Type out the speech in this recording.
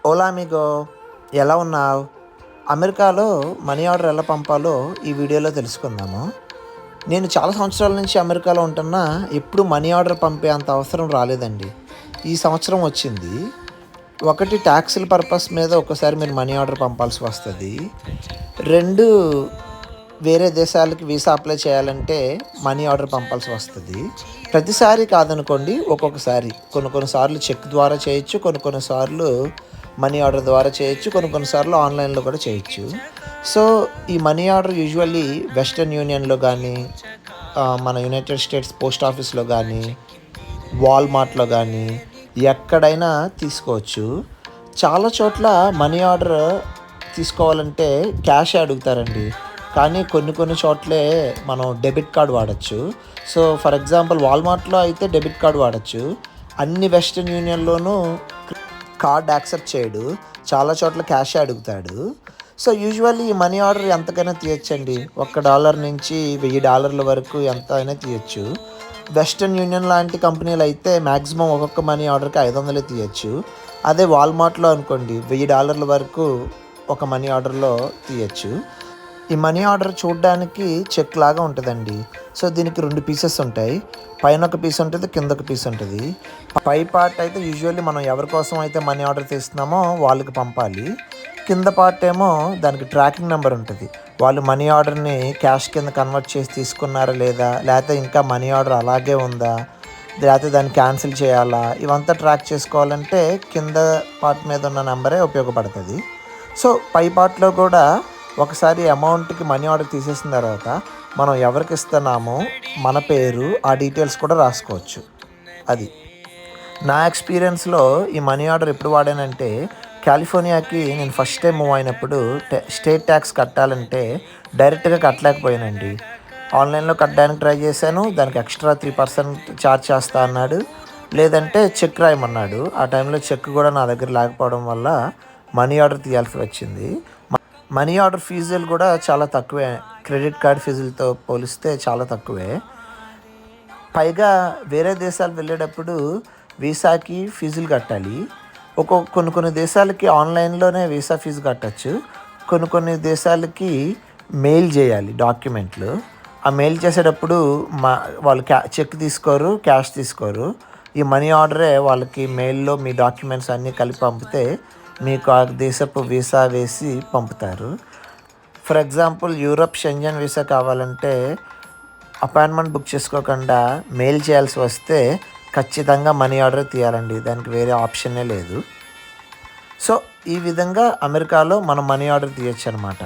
Ola amigo, ఎలా ఉన్నావు? అమెరికాలో మనీ ఆర్డర్ ఎలా పంపాలో ఈ వీడియోలో తెలుసుకుందాము. నేను చాలా సంవత్సరాల నుంచి అమెరికాలో ఉంటున్నా, ఎప్పుడు మనీ ఆర్డర్ పంపే అంత అవసరం రాలేదండి. ఈ సంవత్సరం వచ్చింది. ఒకటి, ట్యాక్సుల పర్పస్ మీద ఒక్కసారి మీరు మనీ ఆర్డర్ పంపాల్సి వస్తుంది. 2, వేరే దేశాలకి వీసా అప్లై చేయాలంటే మనీ ఆర్డర్ పంపాల్సి వస్తుంది. ప్రతిసారి కాదనుకోండి, ఒక్కొక్కసారి కొన్నిసార్లు చెక్ ద్వారా చేయొచ్చు, కొన్నిసార్లు మనీ ఆర్డర్ ద్వారా చేయొచ్చు, కొన్నిసార్లు ఆన్లైన్లో కూడా చేయొచ్చు. సో ఈ మనీ ఆర్డర్ యూజువల్లీ వెస్టర్న్ యూనియన్లో కానీ, మన యునైటెడ్ స్టేట్స్ పోస్ట్ ఆఫీస్లో కానీ, వాల్మార్ట్లో కానీ ఎక్కడైనా తీసుకోవచ్చు. చాలా చోట్ల మనీ ఆర్డర్ తీసుకోవాలంటే క్యాష్ అడుగుతారండి, కానీ కొన్ని చోట్లే మనం డెబిట్ కార్డ్ వాడచ్చు. సో ఫర్ ఎగ్జాంపుల్ వాల్మార్ట్లో అయితే డెబిట్ కార్డ్ వాడచ్చు. అన్ని వెస్టర్న్ యూనియన్లోనూ కార్డ్ యాక్సెప్ట్ చేయడు, చాలా చోట్ల క్యాష్ అడుగుతాడు. సో యూజువల్లీ ఈ మనీ ఆర్డర్ ఎంతకైనా తీయచ్చండి. $1 నుంచి $1000 వరకు ఎంత అయినా తీయచ్చు. వెస్టర్న్ యూనియన్ లాంటి కంపెనీలు అయితే మ్యాక్సిమం ఒక్కొక్క మనీ ఆర్డర్కి 500 తీయచ్చు. అదే వాల్మార్ట్లో అనుకోండి, $1000 వరకు ఒక మనీ ఆర్డర్లో తీయచ్చు. ఈ మనీ ఆర్డర్ చూడడానికి చెక్ లాగా ఉంటుందండి. సో దీనికి 2 పీసెస్ ఉంటాయి. పైన ఒక పీస్ ఉంటుంది, కింద ఒక పీస్ ఉంటుంది. పై పార్ట్ అయితే యూజువల్లీ మనం ఎవరి కోసం అయితే మనీ ఆర్డర్ తీస్తున్నామో వాళ్ళకి పంపాలి. కింద పార్ట్ ఏమో దానికి ట్రాకింగ్ నెంబర్ ఉంటుంది. వాళ్ళు మనీ ఆర్డర్ని క్యాష్ కింద కన్వర్ట్ చేసి తీసుకున్నారా లేదా, లేకపోతే ఇంకా మనీ ఆర్డర్ అలాగే ఉందా, లేకపోతే దాన్ని క్యాన్సిల్ చేయాలా, ఇవంతా ట్రాక్ చేసుకోవాలంటే కింద పార్ట్ మీద ఉన్న నెంబరే ఉపయోగపడుతుంది. సో పై పార్ట్లో కూడా ఒకసారి అమౌంట్కి మనీ ఆర్డర్ తీసేసిన తర్వాత మనం ఎవరికి ఇస్తున్నామో మన పేరు, ఆ డీటెయిల్స్ కూడా రాసుకోవచ్చు. అది నా ఎక్స్పీరియన్స్లో ఈ మనీ ఆర్డర్ ఎప్పుడు వాడానంటే, కాలిఫోర్నియాకి నేను ఫస్ట్ టైం మూవ్ అయినప్పుడు స్టేట్ ట్యాక్స్ కట్టాలంటే డైరెక్ట్గా కట్టలేకపోయానండి. ఆన్లైన్లో కట్టడానికి ట్రై చేశాను, దానికి ఎక్స్ట్రా 3% ఛార్జ్ చేస్తా అన్నాడు. లేదంటే చెక్ రాయమన్నాడు. ఆ టైంలో చెక్ కూడా నా దగ్గర లేకపోవడం వల్ల మనీ ఆర్డర్ తీయాల్సి వచ్చింది. మనీ ఆర్డర్ ఫీజులు కూడా చాలా తక్కువే, క్రెడిట్ కార్డ్ ఫీజులతో పోలిస్తే చాలా తక్కువే. పైగా వేరే దేశాలు వెళ్ళేటప్పుడు వీసాకి ఫీజులు కట్టాలి. కొన్ని దేశాలకి ఆన్లైన్లోనే వీసా ఫీజు కట్టచ్చు. కొన్ని దేశాలకి మెయిల్ చేయాలి డాక్యుమెంట్లు. ఆ మెయిల్ చేసేటప్పుడు వాళ్ళు చెక్ తీసుకోరు, క్యాష్ తీసుకోరు. ఈ మనీ ఆర్డరే వాళ్ళకి మెయిల్లో మీ డాక్యుమెంట్స్ అన్నీ కలిపి పంపితే మీకు ఆ దేశపు వీసా వేసి పంపుతారు. For example Europe Schengen visa కావాలంటే అపాయింట్మెంట్ బుక్ చేసుకోకుండా మెయిల్ చేయాల్సి వస్తే ఖచ్చితంగా మనీ ఆర్డర్ తీయాలండి, దానికి వేరే ఆప్షనే లేదు. సో ఈ విధంగా అమెరికాలో మనం మనీ ఆర్డర్ తీయచ్చు అనమాట.